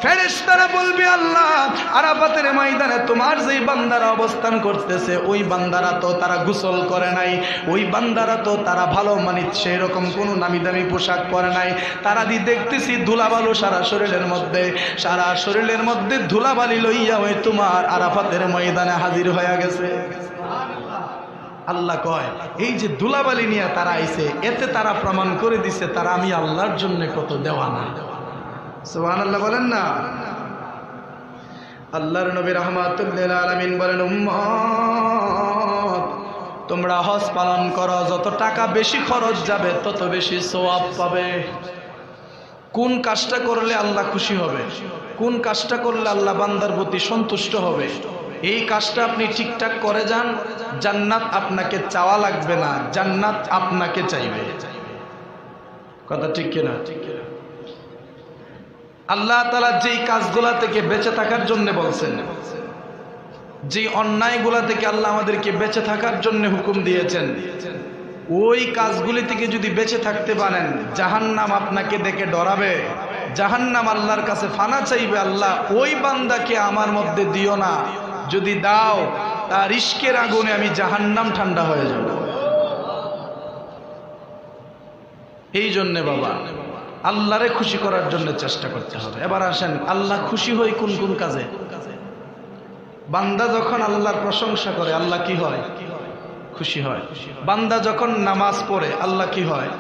ফেরেশতারা বলবে আল্লাহ আরাফাতের ময়দানে তোমার যেই বান্দারা অবস্থান করতেছে ওই বান্দারা তো তারা গোসল করে নাই, ওই বান্দারা তো তারা ভালো মানিত সেই রকম কোনো নামি দামি পোশাক পরে নাই, তারা দেখতেছি ধুলাবালু সারা শরীরের মধ্যে ধুলাবালি লইয়া ওই তোমার আরাফাতের ময়দানে হাজির হয়ে গেছে। আল্লাহ কয় এই যে ধুলাবালি নিয়ে তারা আইছে এতে তারা প্রমাণ করে দিছে তারা আমি আল্লাহর জন্য কত দেওয়ানা। সুবহানাল্লাহ বলেন না। আল্লাহর নবী রাহমাতুল লিল আলামিন বলেন উম্মত তোমরা হজ পালন করো, যত টাকা বেশি খরচ যাবে তত বেশি সওয়াব পাবে। কোন কাজটা করলে আল্লাহ খুশি হবে, কোন কাজটা করলে আল্লাহ বান্দার প্রতি সন্তুষ্ট হবে, এই কাজটা আপনি ঠিকঠাক করে যান, জান্নাত আপনাকে চাওয়া লাগবে না, জান্নাত আপনাকে চাইবে। কথা ঠিক কিনা? আল্লাহ তাআলা যেই কাজগুলা থেকে বেঁচে থাকার জন্য বলছেন, যে অন্যায়গুলা থেকে আল্লাহ আমাদেরকে বেঁচে থাকার জন্য হুকুম দিয়েছেন, ওই কাজগুলি থেকে যদি বেঁচে থাকতে পারেন জাহান্নাম আপনাকে দেখে ডরাবে, জাহান্নাম আল্লাহর কাছে ফানা চাইবে, আল্লাহ ওই বান্দাকে আমার মধ্যে দিও না, যদি দাও তার ইশকের আগুনে আমি জাহান্নাম ঠান্ডা হয়ে যাব। এই জন্য বাবা আল্লাহরে খুশি করার জন্য চেষ্টা করতে হবে। এবার আসেন আল্লাহ খুশি হয় কোন কোন কাজে? বান্দা যখন আল্লাহর প্রশংসা করে আল্লাহ কি হয়? খুশি হয়। বান্দা যখন নামাজ পড়ে আল্লাহ কি হয়?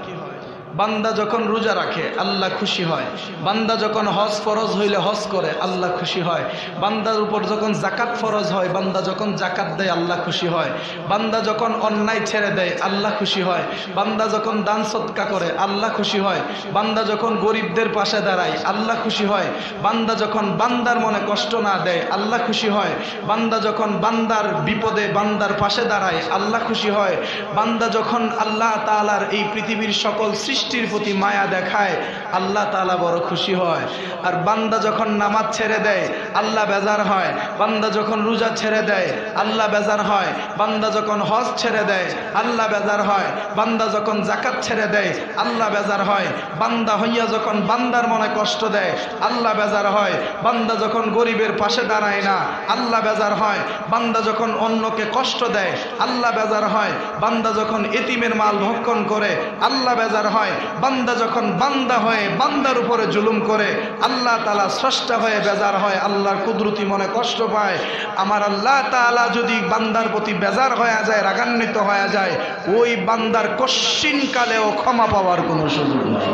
বান্দা যখন রোজা রাখে আল্লাহ খুশি হয়। বান্দা যখন হজ ফরজ হইলে হজ করে আল্লাহ খুশি হয়। বান্দার উপর যখন জাকাত ফরজ হয়, বান্দা যখন জাকাত দেয় আল্লাহ খুশি হয়। বান্দা যখন অন্যায় ছেড়ে দেয় আল্লাহ খুশি হয়। বান্দা যখন দান সদকা করে আল্লাহ খুশি হয়। বান্দা যখন গরিবদের পাশে দাঁড়ায় আল্লাহ খুশি হয়। বান্দা যখন বান্দার মনে কষ্ট না দেয় আল্লাহ খুশি হয়। বান্দা যখন বান্দার বিপদে বান্দার পাশে দাঁড়ায় আল্লাহ খুশি হয়। বান্দা যখন আল্লাহ তাআলার এই পৃথিবীর সকল সৃষ্টির প্রতি মায়া দেখায় আল্লাহ তাআলা বড় খুশি হয়। আর বান্দা যখন নামাজ ছেড়ে দেয় আল্লাহ বেজার হয়। বান্দা যখন রোজা ছেড়ে দেয় আল্লাহ বেজার হয়। বান্দা যখন হজ ছেড়ে দেয় আল্লাহ বেজার হয়। বান্দা যখন যাকাত ছেড়ে দেয় আল্লাহ বেজার হয়। বান্দা হইয়া যখন বান্দার মনে কষ্ট দেয় আল্লাহ বেজার হয়। বান্দা যখন গরিবের পাশে দাঁড়ায় না আল্লাহ বেজার হয়। বান্দা যখন অন্যকে কষ্ট দেয় আল্লাহ বেজার হয়। বান্দা যখন এতিমের মাল ভক্ষণ করে আল্লাহ বেজার হয়। বান্দা যখন বান্দা হয়ে বান্দার উপরে জুলুম করে আল্লাহ তাআলা স্রষ্টা হয়ে বেজার হয়, আল্লাহর কুদরতি মনে কষ্ট পায়। আমার আল্লাহ তাআলা যদি বান্দার প্রতি বেজার হয়ে যায়, রাগান্বিত হয়ে যায়, ওই বান্দার কশ্চিন কালেও ক্ষমা পাওয়ার কোনো সুযোগ নাই।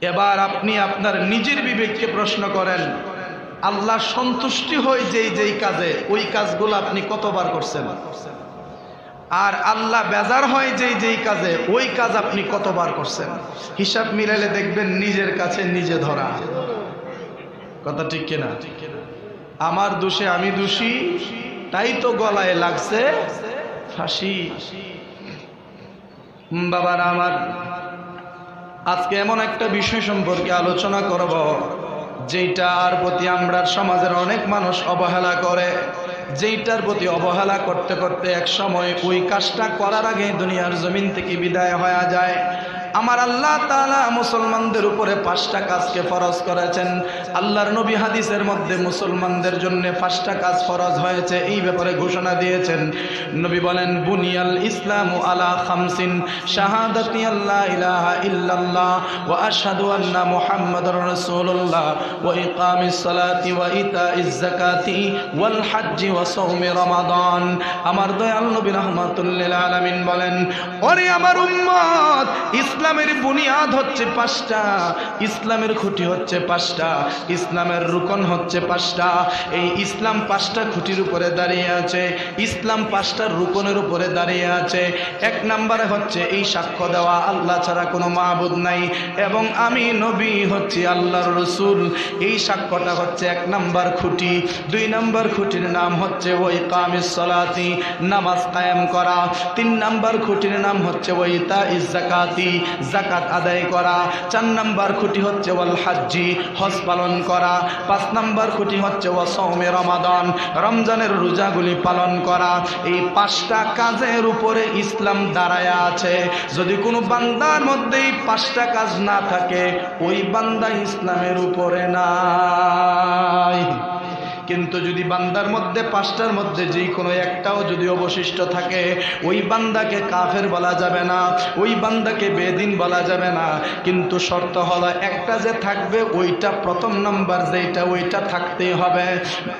এবার আপনি আপনার নিজের বিবেককে প্রশ্ন করেন, আল্লাহ সন্তুষ্টি হয় যেই কাজে ওই কাজগুলো আপনি কতবার করছেন? আর আল্লাহ বেজার হয় যেই কাজে ওই কাজ আপনি কতবার করছেন? হিসাব মিলাইলে দেখবেন নিজের কাছে নিজে ধরা। কথা ঠিক কিনা? আমার দোষে আমি দোষী, তাই তো গলায় লাগছে ফাঁসি। বাবারা আমার, আজকে এমন একটা বিষয় সম্পর্কে আলোচনা করব যেটার প্রতি আমরা সমাজের অনেক মানুষ অবহেলা করে, যেইটার প্রতি অবহেলা করতে করতে এক সময় ওই কাজটা করার আগে দুনিয়ার জমিন থেকে বিদায় হয়ে যায়। আমার আল্লাহ তাআলা মুসলমানদের উপরে 5টা কাজকে ফরজ করেছেন। আল্লাহর নবী হাদিসের মধ্যে মুসলমানদের জন্য 5টা কাজ ফরজ হয়েছে এই ব্যাপারে ঘোষণা দিয়েছেন। নবী বলেন, বুনিয়াল ইসলামু আলা খামসিন, শাহাদাতি আল্লা ইলাহা ইল্লাল্লাহ ওয়া আশহাদু আন্না মুহাম্মাদুর রাসূলুল্লাহ ওয়া ইকামিস সালাতি ওয়া ইতাইজ যাকাতি ওয়াল হজ্জি ওয়া সাওমি রমাদান। আমার দয়াল নবী রাহমাতুল লিল আলামিন বলেন, ওরে আমার উম্মত, ইসলামের বুনিয়াদ হচ্ছে 5টা, ইসলামের খুঁটি হচ্ছে 5টা, ইসলামের রুকন হচ্ছে 5টা। এই ইসলাম 5টা খুঁটির উপরে দাঁড়িয়ে আছে, ইসলাম 5টা রুকনের উপরে দাঁড়িয়ে আছে। 1 নম্বরে হচ্ছে এই সাক্ষ্য দেওয়া আল্লাহ ছাড়া কোনো মাবুদ নাই এবং আমি নবী হচ্ছি আল্লাহর রাসূল। এই সাক্ষ্যটা হচ্ছে 1 নম্বর খুঁটি। 2 নম্বর খুঁটির নাম হচ্ছে ওয়া ইকামিস সালাতি, নামাজ কায়েম করা। 3 নম্বর খুঁটির নাম হচ্ছে ওয়া ইতাইজ যাকাতি, যাকাত আদায় করা। 4 নাম্বার খুঁটি হচ্ছে ওয়াল হাজ্জি, হজ পালন করা। 5 নাম্বার খুঁটি হচ্ছে ওয়া সাওমে রমাদান, রমজানের রোজাগুলি পালন করা। এই 5টা কাজের উপরে ইসলাম দাঁড়ায় আছে। যদি কোনো বান্দার মধ্যে এই 5টা কাজ না থাকে, ওই বান্দা ইসলামের উপরে নাই। কিন্তু যদি বান্দার মধ্যে 5টার মধ্যে যে কোনো একটাও যদি অবশিষ্ট থাকে, ওই বান্দাকে কাফের বলা যাবে না, ওই বান্দাকে বেদিন বলা যাবে না। কিন্তু শর্ত হলো একটা যে থাকবে, ওইটা 1ম নাম্বার যেটা, ওইটা থাকতেই হবে।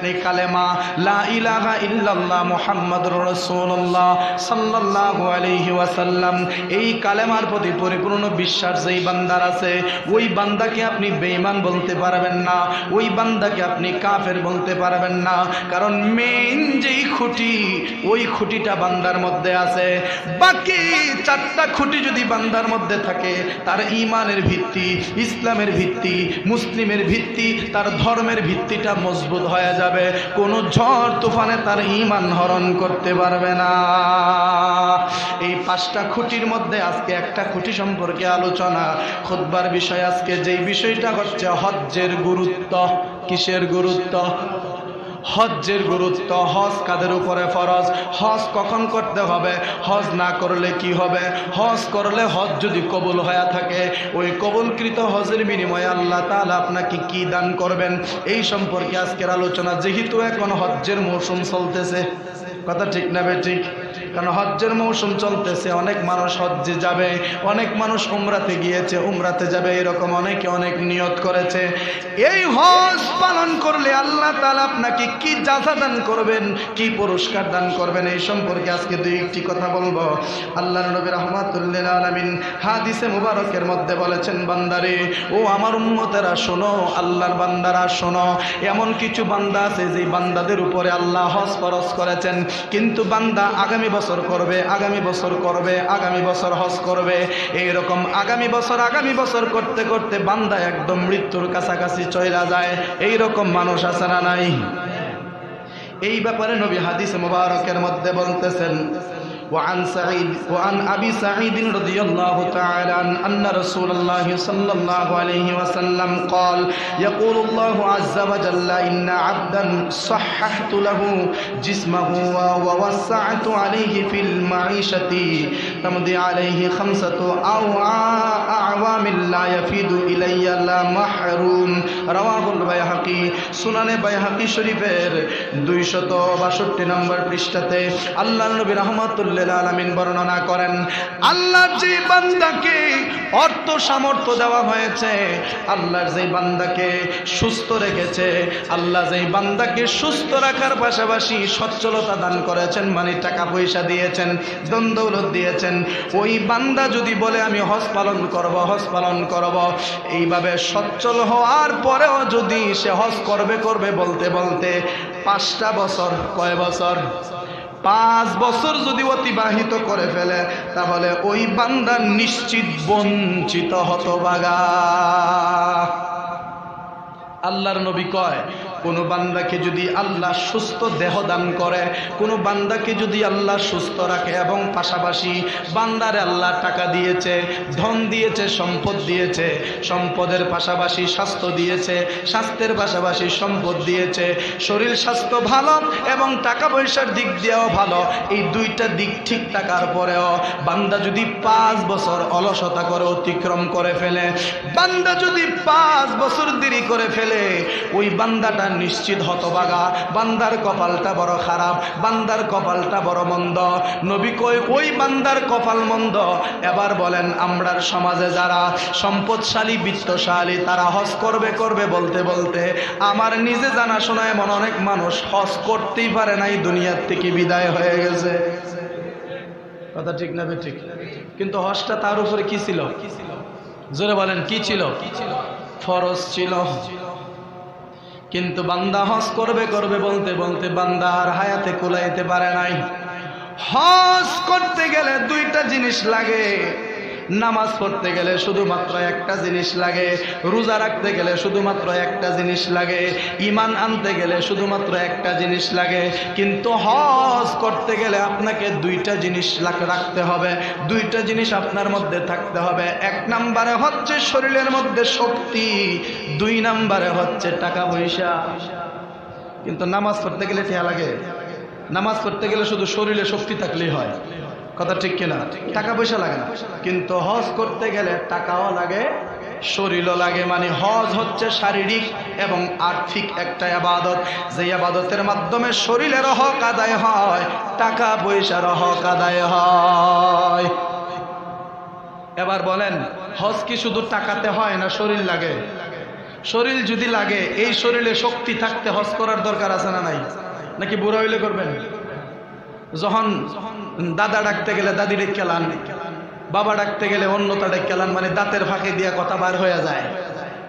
এই কালেমা লা ইলাহা ইল্লাল্লাহ মুহাম্মাদুর রাসূলুল্লাহ সাল্লাল্লাহু আলাইহি ওয়াসাল্লাম, এই কালেমার প্রতি পরিপূর্ণ বিশ্বাস যেই বান্দার আছে, ওই বান্দাকে আপনি বেঈমান বলতে পারবেন না, ওই বান্দাকে আপনি কাফের বলতে পারবেন না। কারণ মেইন যেই খুঁটি, ওই খুঁটিটা বান্দার মধ্যে আছে। বাকি 4টা খুঁটি যদি বান্দার মধ্যে থাকে, তার ঈমানের ভিত্তি, ইসলামের ভিত্তি, মুসলিমের ভিত্তি, তার ধর্মের ভিত্তিটা মজবুত হয়ে যাবে। কোনো ঝড় তুফানে তার ঈমান হরণ করতে পারবে না। এই 5টা খুঁটির মধ্যে আজকে একটা খুঁটি সম্পর্কে আলোচনা। খুতবার বিষয় আজকে যেই বিষয়টা হচ্ছে হজ্জের গুরুত্ব। কিসের গুরুত্ব? হজ্জের গুরুত্ব। হজ কাদের উপরে ফরজ? হজ কখন করতে হবে? হজ না করলে কি হবে? হজ করলে হজ যদি কবুল হয়ে থাকে, ওই কবুলকৃত হজের বিনিময়ে আল্লাহ তাআলা আপনাকে কি দান করবেন, এই সম্পর্কে আজকের আলোচনা। যেহেতু এখন হজ্জের মৌসুম চলতেছে, কথা ঠিক না বেঠিক? কারণ হজ্জের মৌসুম চলতেছে, অনেক মানুষ হজ্জে যাবে, অনেক মানুষ উমরাতে গিয়েছে, উমরাতে যাবে, এরকম অনেকে অনেক নিয়ত করেছে। এই হজ পালন করলে আল্লাহ তাআলা আপনাকে কি জাযা দান করবেন, কি পুরস্কার দান করবেন, এই সম্পর্কে আজকে 2-1টি কথা বলবো। আল্লাহর নবী রাহমাতুল লিল আলামিন হাদিসে মুবারকের মধ্যে বলেছেন, বান্দারে, ও আমার উম্মতেরা শোনো, আল্লাহর বান্দারা শোনো, এমন কিছু বান্দা আছে যে বান্দাদের উপরে আল্লাহ হজ ফরজ করেছেন, কিন্তু বান্দা আগামী বছর করবে, আগামী বছর করবে, আগামী বছর হজ করবে, এইরকম আগামী বছর করতে করতে বান্দা একদম মৃত্যুর কাছাকাছি চলে যায়। এইরকম মানুষ আছে না নাই? এই ব্যাপারে নবী হাদিস মুবারকের মধ্যে বলতেছেন, وعن أبي سعيد رضي الله تعالى عنه أن رسول الله صلى الله عليه وسلم قال يقول الله عز وجل إن عبدا صححت له جسمه ووسعت عليه في المعيشة تمضي عليه 5 أعوام لا يفيد إلي لا محروم رواه البيهقي সুনানে বাইহাকি শরীফের 262 নম্বর পৃষ্ঠাতে আল্লাহর নবী রাহমাতুল্লাহ আলামিন বর্ণনা করেন, আল্লাহর যে বান্দাকে অর্থ সামর্থ্য দেওয়া হয়েছে, আল্লাহর যে বান্দাকে সুস্থ রেখেছে, আল্লাহ যে বান্দাকে সুস্থ রাখার পাশাপাশি সচ্ছলতা দান করেছেন, মানে টাকা পয়সা দিয়েছেন, ধন দৌলত দিয়েছেন, ওই বান্দা যদি বলে আমি হজ পালন করব, হজ পালন করব, এইভাবে সচ্ছল হওয়ার পরেও যদি সে হজ করবে বলতে বলতে 5টা বছর, কয় বছর? 5 বছর যদি অতিবাহিত করে ফেলে, তাহলে ওই বান্দা নিশ্চিত বঞ্চিত হতভাগা। আল্লাহর নবী কয়, কোনো বান্দাকে যদি আল্লাহ সুস্থ দেহ দান করে, কোনো বান্দাকে যদি আল্লাহ সুস্থ রাখে এবং পাশাপাশি বান্দারে আল্লাহ টাকা দিয়েছে, ধন দিয়েছে, সম্পদ দিয়েছে, সম্পদের পাশাপাশি স্বাস্থ্য দিয়েছে, স্বাস্থ্যের পাশাপাশি সম্পদ দিয়েছে, শরীর স্বাস্থ্য ভালো এবং টাকা পয়সার দিক দিয়েও ভালো, এই 2টা দিক ঠিক থাকার পরেও বান্দা যদি 5 বছর অলসতা করে অতিক্রম করে ফেলে, বান্দা যদি 5 বছর দেরি করে ফেলে, ওই বান্দাটা নিশ্চিত হতভাগা। বান্দার কপালটা বড় খারাপ, বান্দার কপালটা বড় মন্দ। নবী কয় ওই বান্দার কপাল মন্দ। এবার বলেন, আমরার সমাজে যারা সম্পদশালী, বিত্তশালী, তারা হজ করবে বলতে বলতে আমার নিজে জানাশোনা এমন অনেক মানুষ হজ করতেই পারে নাই, দুনিয়ার থেকে বিদায় হয়ে গেছে। কথা ঠিক না ঠিক? কিন্তু হজটা তার উপরে কি ছিল? জোরে বলেন, কি ছিল? ফরজ ছিল। কিন্তু বান্দা হজ করবে বলতে বলতে বান্দা আর হায়াতে কুলাইতে পারে নাই। হজ করতে গেলে 2টা জিনিস লাগে, নামাজ পড়তে গেলে শুধুমাত্র একটা জিনিস লাগে, রোজা রাখতে গেলে শুধুমাত্র একটা জিনিস লাগে, ঈমান আনতে গেলে শুধুমাত্র একটা জিনিস লাগে, কিন্তু হজ করতে গেলে আপনাকে দুইটা জিনিস রাখতে হবে, দুইটা জিনিস আপনার মধ্যে থাকতে হবে। এক নম্বরে হচ্ছে শরীরের মধ্যে শক্তি, দুই নম্বরে হচ্ছে টাকা পয়সা। কিন্তু নামাজ পড়তে গেলে টিয়া লাগে, নামাজ পড়তে গেলে শুধু শরীরে শক্তি থাকলেই হয়, কথা ঠিক কিনা? টাকা পয়সা লাগে না। কিন্তু হজ করতে গেলে টাকাও লাগে, শরীরও লাগে। মানে হজ হচ্ছে শারীরিক এবং আর্থিক একটা ইবাদত, যে ইবাদতের মাধ্যমে শরীরের হক আদায় হয়, টাকা পয়সার হক আদায় হয়। এবার বলেন, হজ কি শুধু টাকাতে হয় না শরীর লাগে? শরীর যদি লাগে, এই শরীরে শক্তি থাকতে হজ করার দরকার আছে না নাই? নাকি বুড়া হইলে করবেন? যখন দাদা ডাকতে গেলে দাদি ডেকে খেলান, বাবা ডাকতে গেলে অন্যতা ডেকে খেলান, মানে দাঁতের ফাঁকে দিয়ে কথা বার হয়ে যায়,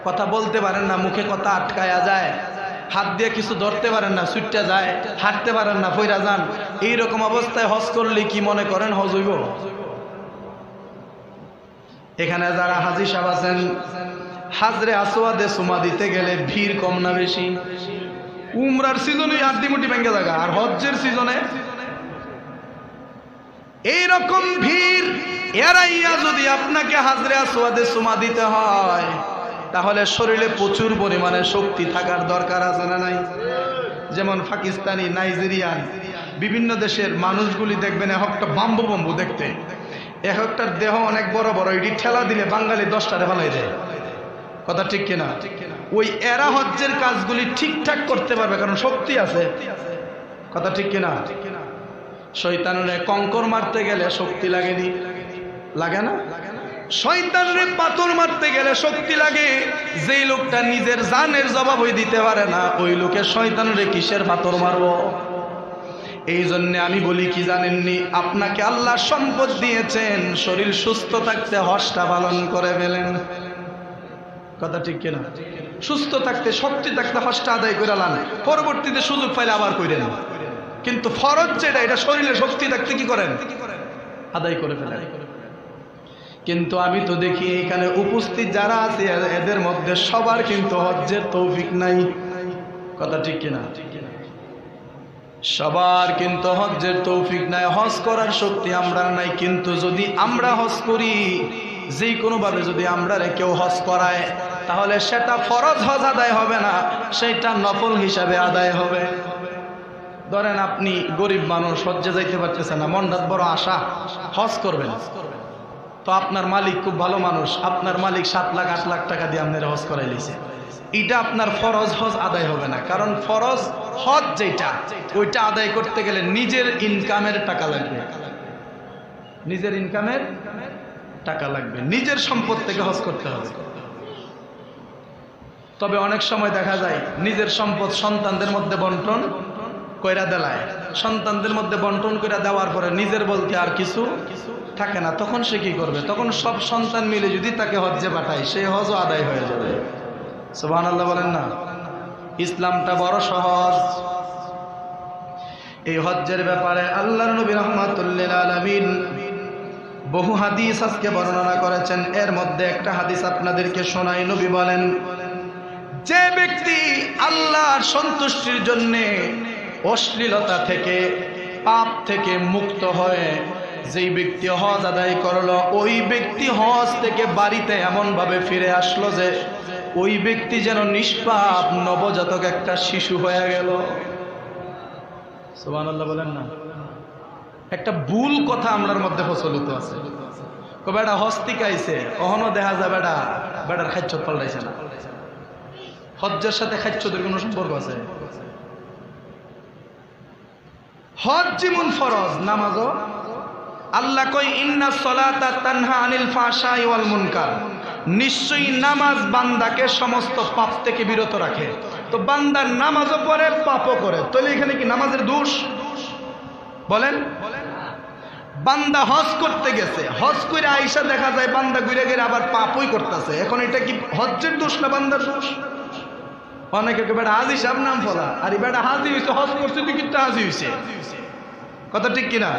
কথা বলতে পারেন না, মুখে কথা আটকায়া যায়, হাত দিয়ে কিছু ধরতে পারেন না, ছুটতে যায়, হাঁটতে পারেন না, ফইরা যান। এইরকম অবস্থায় হজ করলে কি মনে করেন হজ হইব? এখানে যারা হাজী সাহেব আছেন, হাজরে আসওয়াদে সুমা দিতে গেলে ভিড় কম না বেশি? উমরার সিজনে আড্ডিমুটি ভেঙে জায়গা, আর হজ্জের সিজনে এইরকম ভিড় এড়াইয়া যদি আপনাকে হাজরে আসওয়াদে সুমা দিতে হয়, তাহলে শরীরে প্রচুর পরিমাণে শক্তি থাকার দরকার আছে না নাই? যেমন পাকিস্তানি, নাইজেরিয়ান, বিভিন্ন দেশের মানুষগুলি দেখবেন এক একটা বাম্বু বাম্বু দেখতে, এক একটার দেহ অনেক বড় বড়, এটি ঠেলা দিলে বাঙালি 10টারে ফেলাই দেয়, কথা ঠিক কিনা? ওই এরা হজ্জের কাজগুলি ঠিকঠাক করতে পারবে, কারণ শক্তি আছে, কথা ঠিক কিনা? শয়তানরে কঙ্কর মারতে গেলে শক্তি লাগেনি? লাগে না? শয়তানরে পাথর মারতে গেলে শক্তি লাগে। যেই লোকটা নিজের জানের জবাবই দিতে পারে না, ওই লোকের শয়তানরে কিসের পাথর মারবো? এই জন্য আমি বলি কি জানেননি, আপনাকে আল্লাহ সম্পদ দিয়েছেন, শরীর সুস্থ থাকতে হজটা পালন করে ফেলেন, কথা ঠিক কিনা? সুস্থ থাকতে, শক্তি থাকতে হজটা আদায় করে লান, পরবর্তীতে সুযোগ পাইলে আবার কইরেন। কিন্তু ফরজ যেটা, এটা শরীরে শক্তি থাকতে কি করেন? আদায় করে ফেলেন। কিন্তু আমি তো দেখি এখানে উপস্থিত যারা আছে এদের মধ্যে সবার কিন্তু হজ্জের তৌফিক নাই, কথা ঠিক কিনা? সবার কিন্তু হজ্জের তৌফিক নাই, হজ করার শক্তি আমরা নাই। কিন্তু যদি আমরা হজ করি, যে কোনো ভাবে যদি আমরা কেউ হজ করায়, তাহলে সেটা ফরজ হজ আদায় হবে না, সেটা নফল হিসাবে আদায় হবে। ধরেন আপনি গরিব মানুষ, হজ্জে যাইতে পারতেছেন না, মনটার বড় আশা হজ করবেন, তো আপনার মালিক খুব ভালো মানুষ, আপনার মালিক 7 লাখ 8 লাখ টাকা দিয়ে আপনার হজ করাই লিছে, এটা আপনার ফরজ হজ আদায় হবে না। কারণ ফরজ হজ যেটা, ওইটা আদায় করতে গেলে নিজের ইনকামের টাকা লাগবে, নিজের ইনকামের টাকা লাগবে, নিজের সম্পদ থেকে হজ করতে হবে। তবে অনেক সময় দেখা যায় নিজের সম্পদ সন্তানদের মধ্যে বন্টন কইরা দেলায়, সন্তানদের মধ্যে বন্টন কইরা দেওয়ার পরে নিজের বলতে আর কিছু থাকে না, তখন সে কি করবে? তখন সব সন্তান মিলে যদি তাকে হজ্জে পাঠায়, সেই হজও আদায় হয়ে যাবে। সুবহানাল্লাহ বলেন না? ইসলামটা বড় সহজ। এই হজ্জের ব্যাপারে আল্লাহর নবী রাহমাতুল লিল আলামিন বহু হাদিস আজকে বর্ণনা করেছেন। এর মধ্যে একটা হাদিস আপনাদেরকে শোনাই। নবী বলেন, যে ব্যক্তি আল্লাহর সন্তুষ্টির জন্য অশ্লীলতা থেকে, পাপ থেকে মুক্ত হয়ে যেই ব্যক্তি হজ আদায় করলো, ওই ব্যক্তি হজ থেকে বাড়িতে এমন ভাবে ফিরে আসলো যে ওই ব্যক্তি যেন নিষ্পাপ নবজাতক একটা শিশু হয়ে গেল। সুবহানাল্লাহ বলেন না? একটা ভুল কথা আমরার মধ্যে প্রচলিত আছে, বেটা হজ থেকে আইছে, অহনো দেখা যায় বেটার খাদ্য পাল্টাইছে না। হজ্জের সাথে খাদ্যদের কোনো সম্পর্ক আছে? হজ যেমন ফরজ, নামাজও। আল্লাহ কই, ইন্নাস সালাতা তানহা আনিল ফাহশাই ওয়াল মুনকার, নিশ্চয়ই নামাজ বান্দাকে সমস্ত পাপ থেকে বিরত রাখে। তো বান্দার নামাজও পড়ে, পাপও করে, তাহলে এখানে কি নামাজের দোষ? বলেন। বান্দা হজ করতে গেছে, হজ করে আইসা দেখা যায় বান্দা ঘুরে গেলে আবার পাপই করতেছে, এখন এটা কি হজ্জের দোষ না বান্দার দোষ? অনেকে বেটা হাজি সাহেব নাম ফলা, আর বেটা হাজি হয়েছে, হজ করছে তুই কিন্তু হাজি হয়েছে, কথা ঠিক কিনা?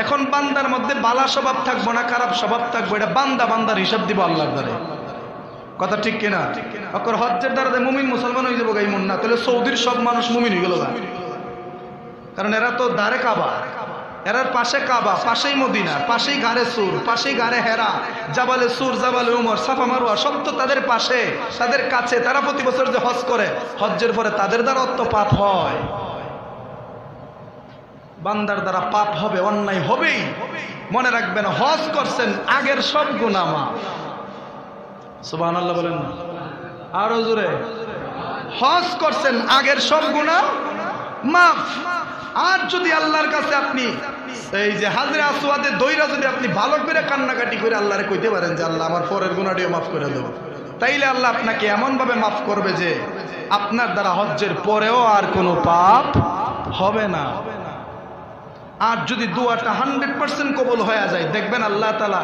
এখন বান্দার মধ্যে বালা স্বভাব থাকবো না খারাপ স্বভাব থাকবো, এটা বান্দার হিসাব দিব আল্লাহর দ্বারে। কথা ঠিক কিনা? অকর হজ্জের দ্বারা মুমিন মুসলমান হয়ে যাবো গাই মন না, তাহলে সৌদির সব মানুষ মুমিন হয়ে গেল না, কারণ এরা তো দারে কাবা, এরার পাশে কাবা, পাশেই মদিনা, পাশেই গারে সুর, পাশেই গারে হেরা, জাবালে সুর, জাবালে উমর, সাফা মারওয়া সব তো তাদের পাশে, তাদের কাছে। তারা প্রতি বছর যে হজ করে, হজ্জের পরে তাদের দ্বারা অত পাপ হয়। বান্দার দ্বারা পাপ হবে, অন্যায় হবেই। মনে রাখবেন, হজ করছেন, আগের সব গুনাহ মাফ। সুবহানাল্লাহ বলেন না আরো জোরে। হজ করছেন, আগের সব গুনাহ মাফ। আর যদি আল্লাহর কাছে আপনি এই যে হাজরে আসওয়াদে দইরা যদি আপনি ভালো করে কান্নাকাটি করে আল্লাহরে কইতে পারেন যে আল্লাহ আমার পরের গুনাহটিও মাফ করে দেব, তাইলে আল্লাহ আপনাকে এমন ভাবে মাফ করবে যে আপনার দ্বারা হজ্জের পরেও আর কোনো পাপ হবে না। আর যদি দোয়াটা 100% কবুল হয়ে যায়, দেখবেন আল্লাহ তাআলা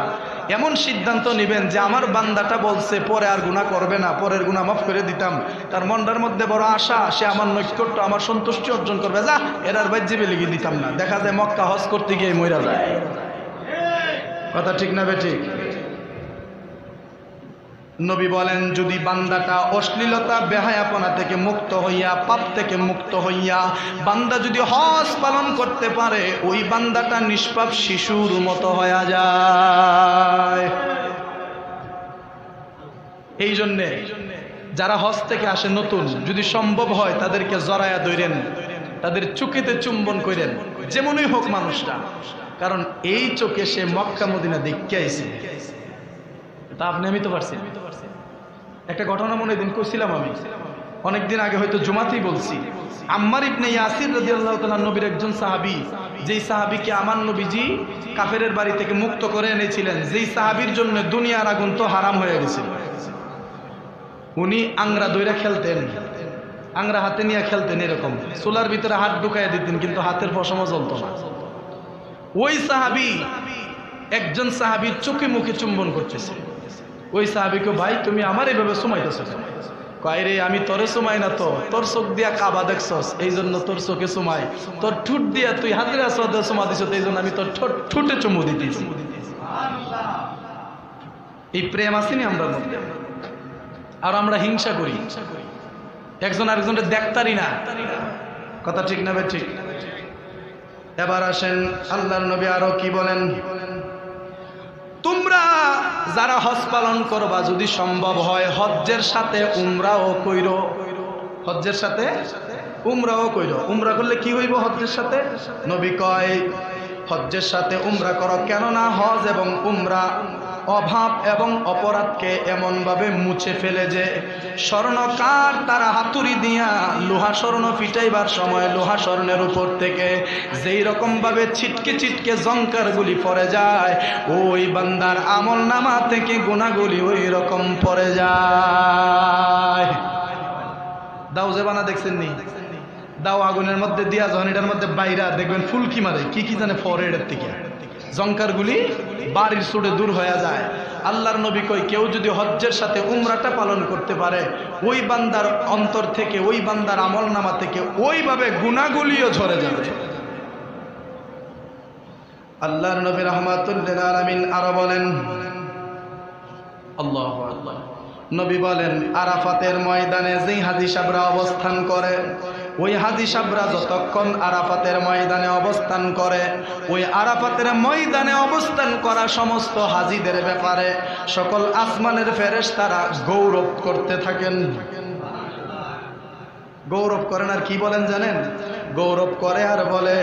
এমন সিদ্ধান্ত নেবেন যে আমার বান্দাটা বলছে পরে আর গুনাহ করবে না, পরের গুনাহ মাফ করে দিতাম, তার মনটার মধ্যে বড় আশা, সে আমার নৈকট্য, আমার সন্তুষ্টি অর্জন করবে, যা এরার বাইজিবে লিখে দিতাম না। দেখা যায় মক্কা হজ করতে গিয়ে মইরা যায়। কথা ঠিক না বেঠিক? নবী বলেন, যদি বান্দাটা অশ্লীলতা বেহায়াপনা থেকে মুক্ত হইয়া, পাপ থেকে মুক্ত হইয়া বান্দা যদি হজ পালন করতে পারে, ওই বান্দাটা নিষ্পাপ শিশুর মতো হয়ে যায়। এই জন্যে যারা হজ থেকে আসে নতুন, যদি সম্ভব হয় তাদেরকে জড়ায়া ধরেন, তাদের চোখেতে চুম্বন করেন, যেমনই হোক মানুষটা, কারণ এই চোখে সে মক্কা মদিনা দেখতে আইছে। তা আপনি আমি তো পারছি। একটা ঘটনা মনে দিন কইছিলাম আমি অনেকদিন আগে, হয়তো জুমাতেই বলছি। আম্মার ইবনে ইয়াসির রাদিয়াল্লাহু তাআলা নবীর একজন সাহাবী, যেই সাহাবীকে আমার নবীজি কাফেরের বাড়ি থেকে মুক্ত করে এনেছিলেন, যেই সাহাবীর জন্য দুনিয়ার আগুন তো হারাম হয়ে গেছিল। উনি আংরা দইরা খেলতেন, আংরা হাতে নিয়ে খেলতেন, এরকম চুলার ভিতরে হাত ঢুকাইয়া দিতেন, কিন্তু হাতের পশমও জ্বলতো না। ওই সাহাবী একজন সাহাবীর চোখে মুখে চুম্বন করতেছে। ওই সাহাবীকে, ভাই তুমি আমার এইভাবে সুমাইতেছো? কয় রে, আমি তোরে সুমাই না তো, তোর চোখ দিয়া কাবা দেখছস এই জন্য তোর চোখে সুমাই, তোর ঠুট দিয়া তুই হাজরে আসওয়াদে সুমা দিছ এই জন্য আমি তোর ঠুটে চুমু দিতেছি। এই প্রেম আসেনি আমরা মধ্যে, আর আমরা হিংসা করি, একজন আরেকজনের দেখতারি না। কথা ঠিক না? ঠিক। এবার আসেন আল্লাহর নবী আরো কি বলেন, তোমরা যারা হজ পালন করবা, যদি সম্ভব হয় হজ্জের সাথে উমরাও কইরো। হজ্জের সাথে উমরাও কইরো। উমরা করলে কি হইব হজ্জের সাথে? নবী কয়, হজ্জের সাথে উমরা করো, কেননা হজ এবং উমরা অভাব এবং অপরাধকে এমন ভাবে মুছে ফেলে যে স্বর্ণকার তারা হাতুড়ি দিয়া লোহা স্বর্ণ ফিটাইবার সময় লোহা স্বর্ণের উপর থেকে যেই রকম ভাবে ছিটকে ছিটকে জঙ্কারগুলি পড়ে যায়, ওই বান্দার আমল নামা থেকে গুনাহগুলি ওই রকম পড়ে যায়। দাও জেবানা দেখছেন নি? দাও আগুনের মধ্যে দিয়া যখন এটার মধ্যে বাইরা দেখবেন ফুলকি মারে, কি কি জানে পরে এটার থেকে জঙ্কারগুলি বাড়ির ছুটে দূর হয়ে যায়। আল্লাহর নবী কই, কেউ যদি হজ্জের সাথে উমরাটা পালন করতে পারে, ওই বান্দার অন্তর থেকে, ওই বান্দার আমল নামা থেকে ওইভাবে গুনাহগুলিও ঝরে যাবে। আল্লাহর নবী রাহমাতুল লিল আলামিন আরো বলেন, আল্লাহু আকবার, নবী বলেন, আরাফাতের ময়দানে যেই হাজী সাহেবরা অবস্থান করে, ওই হাজী সাহেবরা যতক্ষণ আরাফাতের ময়দানে অবস্থান করে, ওই আরাফাতের ময়দানে অবস্থান করা সমস্ত হাজীদের ব্যাপারে সকল আসমানের ফেরেশতারা গৌরব করতে থাকেন। গৌরব করেন আর কি বলেন জানেন? গৌরব করে আর বলে,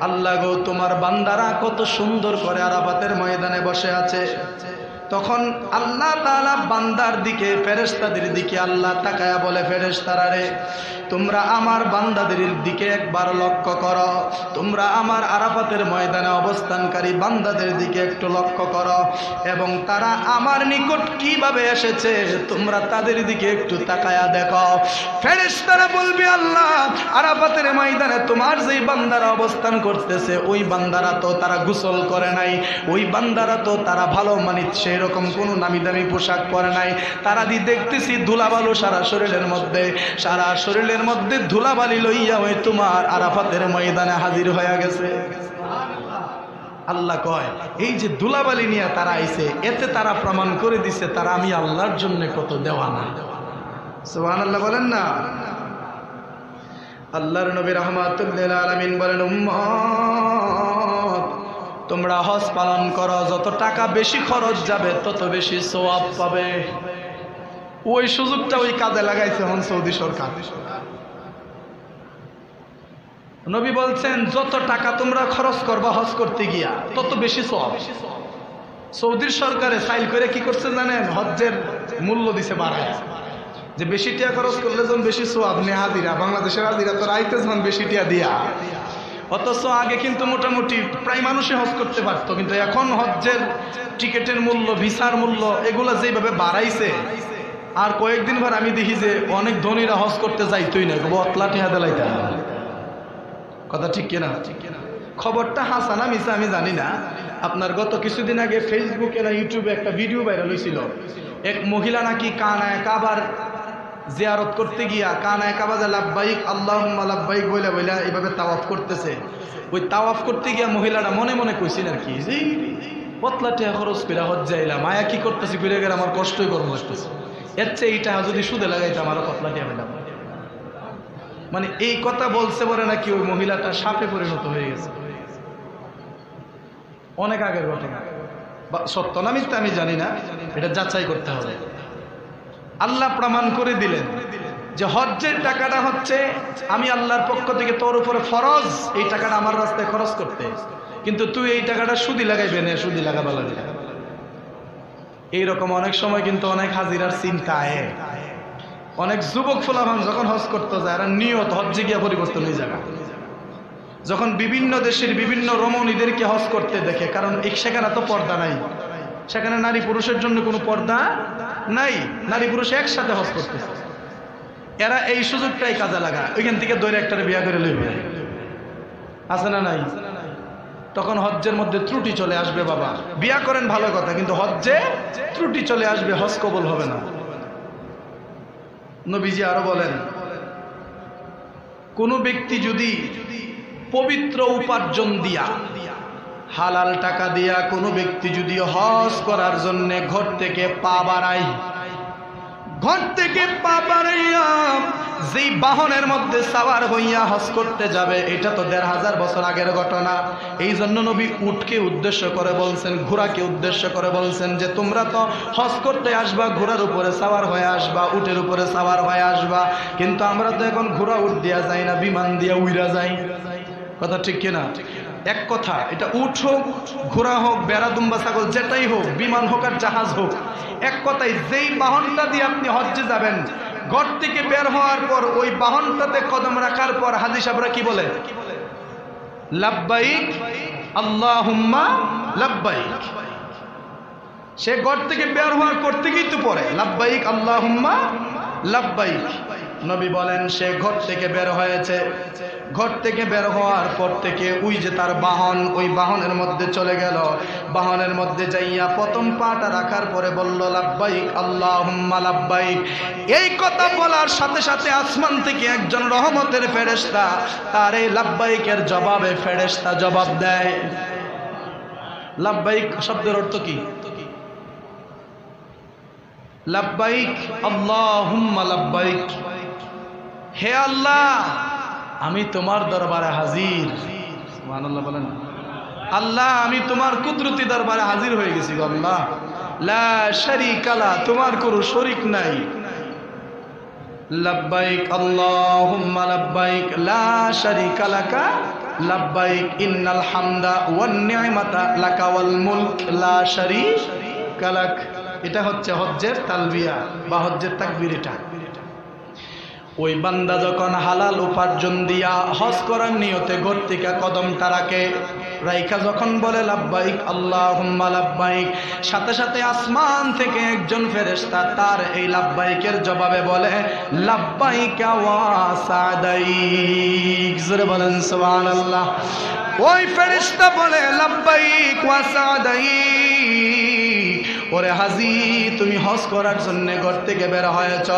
আল্লাহ গো, তোমার বান্দারা কত সুন্দর করে আরাফাতের ময়দানে বসে আছে। তখন আল্লাহ তাআলা বান্দার দিকে, ফেরেশতাদের দিকে আল্লাহ তাকায়া বলে, ফেরেশতারা রে, তোমরা আমার বান্দাদের দিকে একবার লক্ষ্য করো, তোমরা আমার আরাফাতের ময়দানে অবস্থানকারী বান্দাদের দিকে একটু লক্ষ্য করো, এবং তারা আমার নিকট কিভাবে এসেছে তোমরা তাদের দিকে একটু তাকায়া দেখো। ফেরেশতারা বলবে, আল্লাহ, আরাফাতের ময়দানে তোমার যেই বান্দারা অবস্থান করতেছে, ওই বান্দারা তো তারা গোসল করে নাই, ওই বান্দারা তো তারা ভালো মানিত সেরকম কোনো নামি দামি পোশাক পরে নাই, তারা দেখতেছি ধুলাবালু সারা শরীরের মধ্যে, সারা শরীরের মধ্যে ধুলাবালি লইয়া ওই তোমার আরাফাতের ময়দানে হাজির হয়ে গেছে। আল্লাহ কয় এই যে দুলাবালি নিয়ে তারা আইছে, এতে তারা প্রমাণ করে দিছে তারা আমি আল্লাহর জন্য কত দেওয়ানা। সুবহানাল্লাহ বলেন না। আল্লাহর নবী রাহমাতুল লিল আলামিন বলেন, উম্মত তোমরা হজ পালন করো, যত টাকা বেশি খরচ যাবে তত বেশি সওয়াব পাবে। ওই সুযোগটা ওই কাজে লাগাইছে হন সৌদি সরকার। নবী বলছেন যত টাকা তোমরা খরচ করবা হজ করতে গিয়া তত বেশি সওয়াব। সৌদির সরকারে সাইল করে কি করছে জানেন? হজ্জের মূল্য দিছে বাড়ায়, যে বেশি টিয়া খরচ করলে যখন বেশি সওয়াব নে হাজিরা। বাংলাদেশের হাজিরা তো রাইতে যখন বেশি টিয়া দিয়া, অথচ আগে কিন্তু মোটামুটি প্রায় মানুষই হজ করতে পারতো, কিন্তু এখন হজ্জের টিকেটের মূল্য, ভিসার মূল্য এগুলো যেভাবে বাড়াইছে, আর কয়েকদিন পর আমি দেখি যে অনেক ধনীরা হজ করতে যাইতই না, বতলা টিহা দেলাইতে। কথা ঠিক কিনা? খবরটা হাসা না মিছা আমি জানি না। আপনার গত কিছুদিন আগে ফেসবুকে না ইউটিউবে একটা ভিডিও ভাইরাল হয়েছিল, এক মহিলা নাকি কানায় কাবার জিয়ারত করতে গিয়া কানায় কাবা যে লাব্বাইক আল্লাহুম্মা লাব্বাইক বইলা বইলা এইভাবে তাওয়াফ করতেছে। ওই তাওয়াফ করতে গিয়া মহিলাটা মনে মনে কইছিল আর কি, যে পতলা টাকা খরচ করে হজ যাইলাম, মায়া কি করতেছি ঘুরে গেলে আমার কষ্টই গরম লাগতেছে, এর চেয়ে এইটা যদি সুদে লাগাইতাম আরো পতলা টাকা পেলাম। মানে এই কথা বলছে বলে নাকি ওই মহিলাটা সাপে পরিণত হয়ে গেছে। অনেক আগের ঘটনা, সত্য না মিথ্যা আমি জানি না, এটা যাচাই করতে হবে। আল্লাহ প্রমাণ করে দিলেন যে হজ্জের টাকাটা হচ্ছে আমি আল্লাহর পক্ষ থেকে তোর উপরে ফরজ এই টাকাটা আমার রাস্তায় খরচ করতে, কিন্তু তুই এই টাকাটা সুদি লাগাইবে না, সুদি লাগাবা লাগে। এইরকম অনেক সময় কিন্তু অনেক হাজিরার চিন্তা আয়, অনেক যুবক ফলাফান যখন হজ করতে যায় আর নিয়ত হজ্জে গিয়া পরিবর্তন হয়ে যাবে। যখন বিভিন্ন দেশের বিভিন্ন রমণীদেরকে হজ করতে দেখে, কারণ সেখানে তো পর্দা নাই, সেখানে নারী পুরুষের জন্য কোনো পর্দা নাই, নারী পুরুষ একসাথে হজ করতেছে, এরা এই সুযোগটাই কাজে লাগা, ওইখান থেকে দৈরে একটা বিয়া করে লইবে, আছে না নাই? তখন হজ্জের মধ্যে ত্রুটি চলে আসবে। বাবা বিয়া করেন ভালো কথা, কিন্তু হজ্জে ত্রুটি চলে আসবে, হজ কবুল হবে না। নবীজি আরো বলেন, কোন ব্যক্তি যদি পবিত্র উপার্জন দিয়া, হালাল টাকা দিয়া কোনো ব্যক্তি যদি হজ করার জন্য ঘর থেকে পা বাড়ায়, ঘর থেকে পা বাড়াইয়া যেই বাহনের মধ্যে সাওয়ার হইয়া হজ করতে যাবে, এটা তো ১৫০০ বছর আগের ঘটনা। এই জন্য নবী উটকে উদ্দেশ্য করে বলছেন, ঘোড়াকে উদ্দেশ্য করে বলছেন যে তোমরা তো হজ করতে আসবা, ঘোড়ার উপরে সাওয়ার হয়ে আসবা, উটের উপরে সাওয়ার হয়ে আসবা, কিন্তু আমরা তো এখন ঘোড়া উট দিয়া যাই না, বিমান দিয়া উইরা যাই। কথা ঠিক কিনা? এক কথা, এটা উট হোক, ঘোড়া হোক, বেড়া দুম্বা ছাগল যেটাই হোক, বিমান হোক আর জাহাজ হোক, এক কথাই যেই বাহনটা দিয়ে আপনি হজ্জে যাবেন, ঘর থেকে বের হওয়ার পর ওই বাহনটাতে কদম রাখার পর হাজী সাহেবরা কি বলে? লাব্বাইক আল্লাহুম্মা লাব্বাইক। সে ঘর থেকে বের হওয়ার পর থেকেই তো পড়ে লাব্বাইক আল্লাহুম্মা লাব্বাইক। নবী বলেন সে ঘর থেকে বের হয়েছে, ঘর থেকে বের হওয়ার পর থেকে ওই যে তার বাহন, ওই বাহনের মধ্যে চলে গেল, বাহনের মধ্যে যাইয়া প্রথম পাটা রাখার পরে বলল লাব্বাইক আল্লাহুম্মা লাব্বাইক। এই কথা বলার সাথে সাথে আসমান থেকে একজন রহমতের ফেরেশতা তার এই লাব্বাইকের জবাবে ফেরেশতা জবাব দেয়। লাব্বাইক শব্দের অর্থ কি? লাব্বাইক আল্লাহুম্মা লাব্বাইক, হে আল্লাহ আমি তোমার দরবারে হাজির। সুবহানাল্লাহ বলেন। আল্লাহ আমি তোমার কুদরতি দরবারে হাজির হয়ে গেছি। আল্লাহ লা শারীকা লা, তোমার কোনো শরীক নাই। লাব্বাইক আল্লাহুম্মা লাব্বাইক লা শারীকা লাকা লাব্বাইক ইন্নাল হামদা ওয়ান নি'মাতা লাকা ওয়াল মুলক লা শারীকা লাক। এটা হচ্ছে হজ্জের তালবিয়া বা হজ্জের তাকবীর। এটা ওই বান্দা যখন হালাল উপার্জন দিয়া হজ করার নিয়তে ঘর থেকে কদমটা রাখে, রাইখা যখন বলে লাব্বাইক আল্লাহুম্মা লাব্বাইক, সাথে সাথে আসমান থেকে একজন ফেরেশতা তার এই লাব্বাইকের জবাবে বলে লাব্বাইকা ওয়া সাদাইক। জোরে বলেন সুবহানাল্লাহ। ওই ফেরেশতা বলে লাব্বাইক ওয়া সাদাইক, ও ওরে হাজি, তুমি হজ করার জন্য ঘর থেকে বের হয়েছ,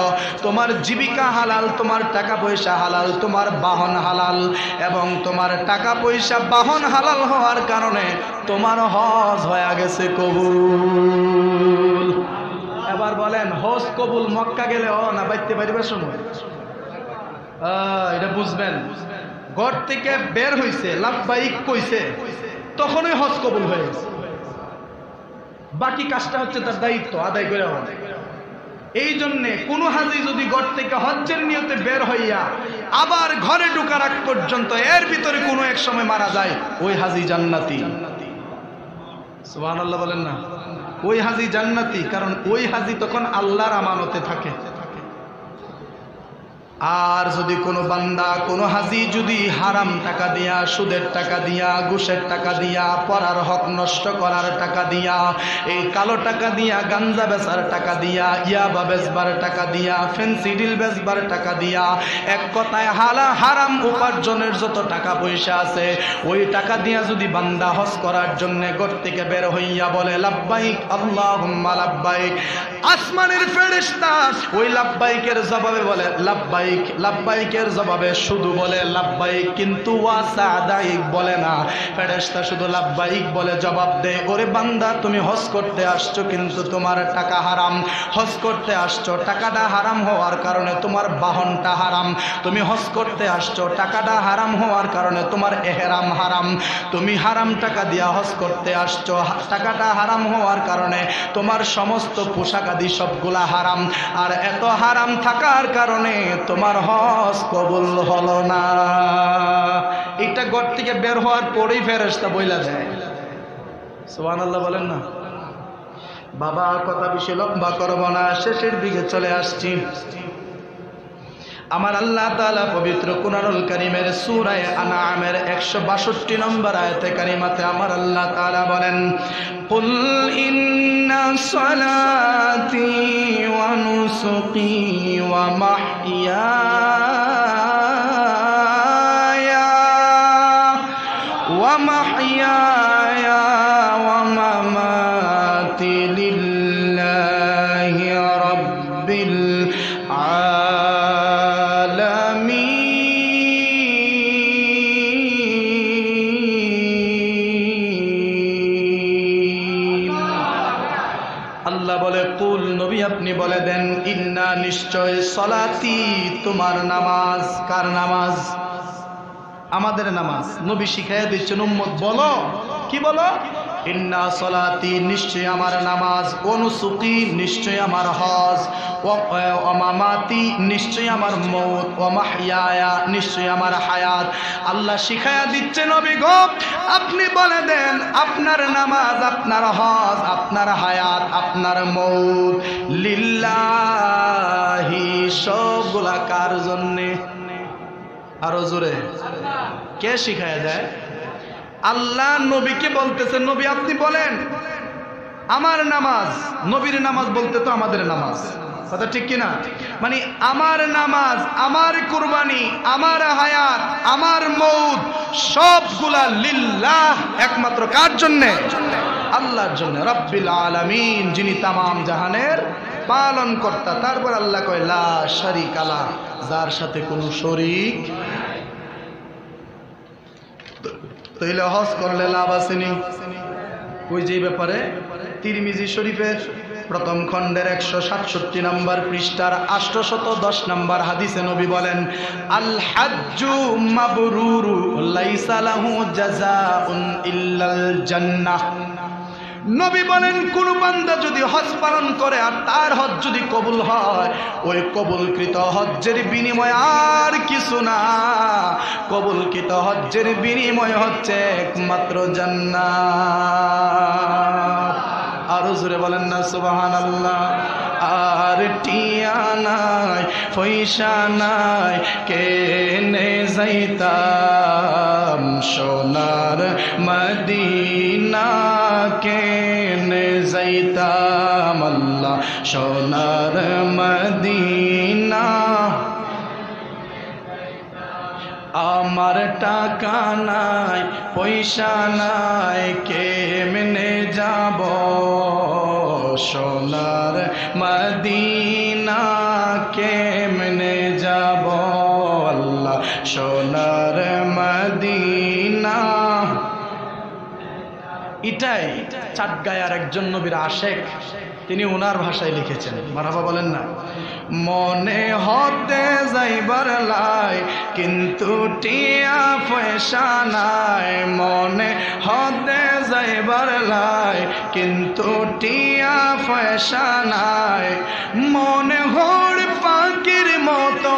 তোমার জীবিকা হালাল, তোমার টাকা পয়সা হালাল, তোমার বাহন হালাল, এবং তোমার টাকা পয়সা বাহন হালাল হওয়ার কারণে তোমার হজ হয়ে গেছে কবুল। এবার বলেন, হজ কবুল মক্কা গেলে না বাইতে পারিবার সময়? এটা বুঝবেন, ঘর থেকে বের হইছে, লাব্বাইক কইছে, তখনই হজ কবুল হয়ে গেছে। বাকি কাজটা হচ্ছে তার দায়িত্ব আদায় করে হবে। এই জন্যে কোন হাজি যদি ঘর থেকে হজ্জের নিয়তে বের হইয়া আবার ঘরে ঢোকার আগ পর্যন্ত এর ভিতরে কোনো এক সময় মারা যায়, ওই হাজি জান্নাতি। সুবহানাল্লাহ বলেন না? ওই হাজি জান্নাতি, কারণ ওই হাজি তখন আল্লাহর আমানতে থাকে। আর যদি কোনো বান্দা, কোনো হাজি যদি হারাম টাকা দিয়া, সুদের টাকা দিয়া, ঘুষের টাকা দিয়া, পরার হক নষ্ট করার টাকা দিয়া, এই কালো টাকা দিয়া, গাঞ্জা বেচার টাকা দিয়া, ইয়াবা বেচবার টাকা দিয়া, ফেন্সিডিল বেচবার টাকা দিয়া, এক কথায় হারাম উপার্জনের যত টাকা পয়সা আছে, ওই টাকা দিয়া যদি বান্দা হজ করার জন্য ঘর থেকে বের হইয়া বলে লাব্বাইক আল্লাহুম্মা লাব্বাইক, আসমানের ফেরেশতা ওই লাব্বাইকের জবাবে বলে লাব্বাইক, লাব্বাইকের জবাবে শুধু বলে লাব্বাইক, কিন্তু ওয়াসাদাইক বলে না। ফেরেশতা শুধু লাব্বাইক বলে জবাব দেয়, ওরে বান্দা, তুমি হজ করতে আসছো কিন্তু তোমার টাকা হারাম। হজ করতে আসছো, টাকাটা হারাম হওয়ার কারণে তোমার বাহনটা হারাম। তুমি হজ করতে আসছো, টাকাটা হারাম হওয়ার কারণে তোমার এহরাম হারাম। তুমি হারাম টাকা দিয়া হজ করতে আসছো, টাকাটা হারাম হওয়ার কারণে তোমার সমস্ত পোশাক আদি সবগুলা হারাম। আর এত হারাম থাকার কারণে তোমার হজ কবুল হলো না। এটা ঘর থেকে বের হওয়ার পরেই ফেরেশতা বইলা দেয়। সুবহানাল্লাহ বলেন না? বাবা, কথা বেশি লম্বা করব না, শেষের দিকে চলে আসছি। আমার আল্লাহ তাআলা পবিত্র কুরআনুল কারীমের সূরা আনআমের 162 নম্বর আয়াতে কারিমাতে আমার আল্লাহ তাআলা বলেন, কুল ইন্না সালাতি ওয়া নুসুকি ওয়া মাহইয়ায়া ওয়া মামাতি লিল্লাহি রাব্বিল আপনি বলে দেন, ইন্না নিশ্চয়, সলাতি তোমার নামাজ। কার নামাজ? আমাদের নামাজ। নবী শিখাইয়া দিচ্ছেন, উম্মত বলো, কি বলো? ইন্না সলাতি নিশ্চয় আমার নামাজ, অনুসুকি নিশ্চয় আমার হজ, ওয়া মামাতি নিশ্চয় আমার মওত, ওয়া মাহইয়ায়া নিশ্চয় আমার হায়াত। আল্লাহ শিখাইয়া দিচ্ছে, নবী গো আপনি বলে দেন, আপনার নামাজ, আপনার হজ, আপনার হায়াত, আপনার মওত লিল্লাহি, সবগুলা কার জন্যে? আরো জোরে, কে শিখাইয়া দেয়? আল্লাহ নবীকে বলতেছে, নবী আপনি বলেন আমার নামাজ। নবীর নামাজ বলতে তো আমাদের নামাজ, কথা ঠিক কিনা? মানে আমার নামাজ, আমার কুরবানি, আমার হায়াত, আমার মওত সবগুলা লিল্লাহ, একমাত্র কার জন্যে? আল্লাহর জন্য, রব্বিল আলামিন, যিনি তামাম জাহানের পালন কর্তা। তারপর আল্লাহ কয় লা শারিকা লা, যার সাথে কোনো শরীক। তাইলে হজ করলে লাভ আসেনি? ওই যে ব্যাপারে তিরমিজি শরীফের প্রথম খণ্ডের 167 নম্বর পৃষ্ঠার 810 নম্বর হাদিসে নবী বলেন, আল হাজ্জু মাবরুরু লাইসা লাহু জাযাউন ইল্লাল জান্নাহ। নবী বলেন, কোন বান্দা যদি হজ পালন করে আর তার হজ যদি কবুল হয়, ওই কবুলকৃত হজ্জের বিনিময় আর কিছু না। কবুলকৃত হজ্জের বিনিময় হচ্ছে একমাত্র জান্নাত। আরো জোরে বলেন না সুবহানাল্লাহ। আর টিয়া নাই, পয়সা নাই, কেনে যাইতাম সোনার মদিনা, কেনে যাইতাম আল্লাহ সোনার মদিনা। আমার টাকা নাই, পয়সা নাই, কেমনে যাব সোনার মদিনা কেমনে যাব আল্লাহ সোনার মদিনা। এটাই চাটগাঁয়ের একজন নবীর আশেক, তিনি ওনার ভাষায় লিখেছেন, মারহাবা বলেন না। মনে হতে যাইবার লাই কিন্তু টিয়া পয়সা নাই, মনে হতে যাইবার লাই কিন্তু টিয়া পয়সা নাই, মনে ঘর পাখির মতো,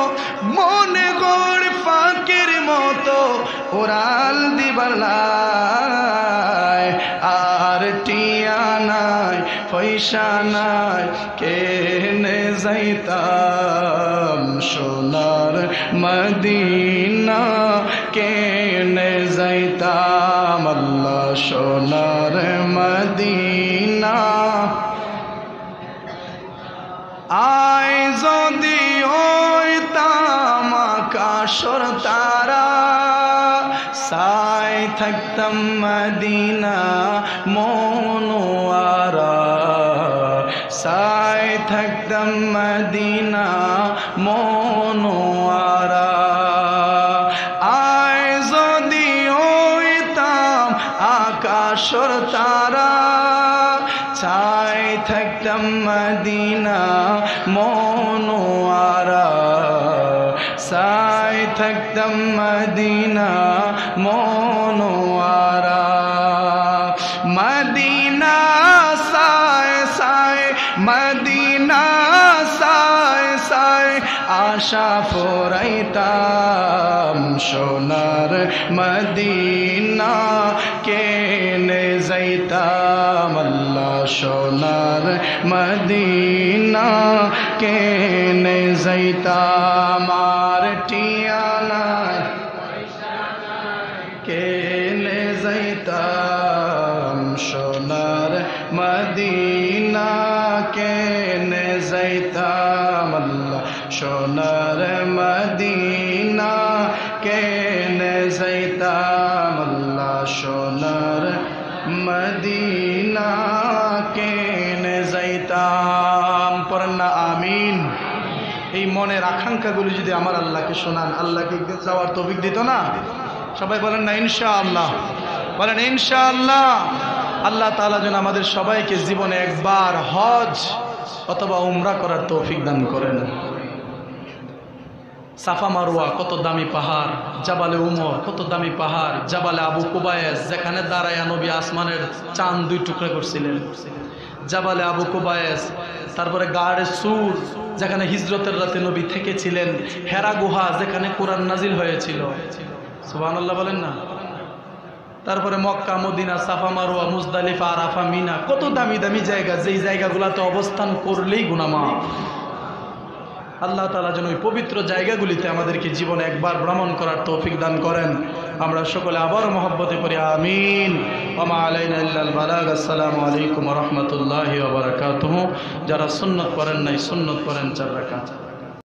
মনে ঘর পাখির মতো উড়াল দিবার লাই, আর টিয়া নাই পয়সা নাই কেনে যাইতাম সোনার মদিনা কেনে যাইতাম আল্লাহ সোনার মদিনা। আয় যদি হইতাম আকাশের তারা, সাই থাকতাম মদিনা মনোয়ারা, সাই থাকতাম মদিনা মনোয়ারা। আয় যদি হইতাম আকাশের তারা, ছাই থাকতাম মদিনা মনোয়ারা, ছাই থাকতাম মদিনা মনোয়ারা। মদিনা সায় সায়, মদিনা সায় সায় আশা ফুরাইতাম সোনার মদিনা কেনে যাইতাম আল্লাহ সোনার মদিনা কেনে যাইতাম। আর টিয়া নাই কেনে যাইতাম সোনার মদিনা কেনে যাইতাম আল্লাহ সোনার মদিনা কেনে যাইতাম আল্লাহ সোনার মদিনা কেনে যাইতাম। পড়েন না আমিন। এই মনের আকাঙ্ক্ষাগুলি যদি আমার আল্লাহকে শোনান, আল্লাহকে যাওয়ার তৌফিক দিত না? সবাই বলেন না ইনশাআল্লাহ, বলেন ইনশাআল্লাহ। আল্লাহ তাআলা যেন আমাদের সবাইকে জীবনে একবার হজ অথবা উমরা করার তৌফিক দান করেন। সাফা মারওয়া কত দামি পাহাড়, জাবালে উমর কত দামি পাহাড়, জাবালে আবু কুবায়েস যেখানে দাঁড়ায়া নবী আসমানের চাঁদ দুই টুকরা করছিলেন, জাবালে আবু কুবায়েস। তারপরে গাড়ে সুর যেখানে হিজরতের রাতে নবী থেকেছিলেন, হেরা গুহা যেখানে কোরআন নাজিল হয়েছিল, সুবহানাল্লাহ বলেন না। তারপরে মক্কা মদিনা, সাফা মারওয়া, মুজদালিফা, আরাফা, মিনা, কত দামি দামি জায়গা, যেই জায়গাগুলোতে অবস্থান করলেই গুনাহ মাফ। আল্লাহ তাআলা যেন ওই পবিত্র জায়গাগুলিতে আমাদেরকে জীবনে একবার ভ্রমণ করার তৌফিক দান করেন। আমরা সকলে আবার মহব্বতে করি আমিন। ওয়া মা আলাইনা ইল্লাল বালাগ। আসসালামু আলাইকুম ওয়া রাহমাতুল্লাহি ওয়া বারাকাতুহু। যারা সুন্নাত পড়েন নাই সুন্নাত পড়েন 4 রাকাত।